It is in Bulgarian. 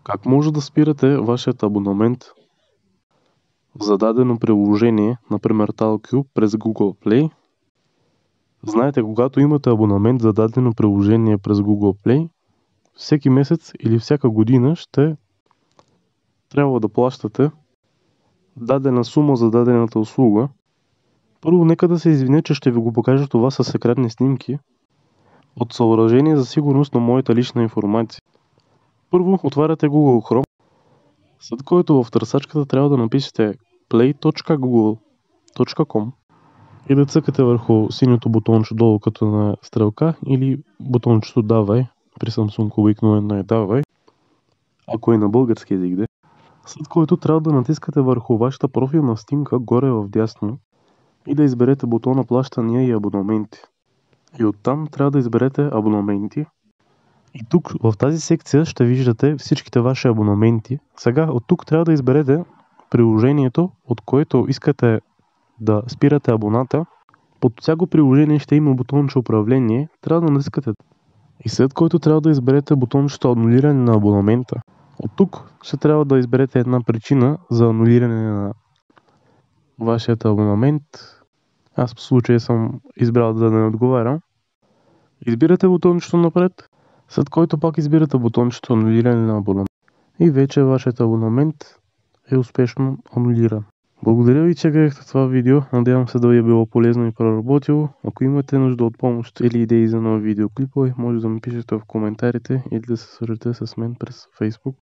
Как може да спирате вашият абонамент за дадено приложение, например TalkU, през Google Play? Знаете, когато имате абонамент за дадено приложение през Google Play, всеки месец или всяка година ще трябва да плащате дадена сума за дадената услуга. Първо, нека да се извиня, че ще ви го покажа това с секретни снимки от съоръжение за сигурност на моята лична информация. Първо, отваряте Google Chrome, след което в търсачката трябва да напишете play.google.com и да цъкате върху синьото бутонче долу като на стрелка или бутончето давай, при Samsung обикновено е давай, ако е на български език, де. След което трябва да натискате върху вашата профилна снимка горе в дясно и да изберете бутона плащания и абонаменти. И оттам трябва да изберете абонаменти. И тук в тази секция ще виждате всичките ваши абонаменти. Сега от тук трябва да изберете приложението, от което искате да спирате абоната. Под всяко приложение ще има бутонче управление. Трябва да натискате. И след което трябва да изберете бутончето анулиране на абонамента. От тук ще трябва да изберете една причина за анулиране на вашият абонамент. Аз в случая съм избрал да не отговарям. Избирате бутончето напред, след който пак избирате бутончето анулиране на абонамент. И вече вашият абонамент е успешно анулиран. Благодаря ви, че гледахте това видео. Надявам се да ви е било полезно и проработило. Ако имате нужда от помощ или идеи за нови видеоклипове, може да ми пишете в коментарите или да се свържете с мен през Facebook.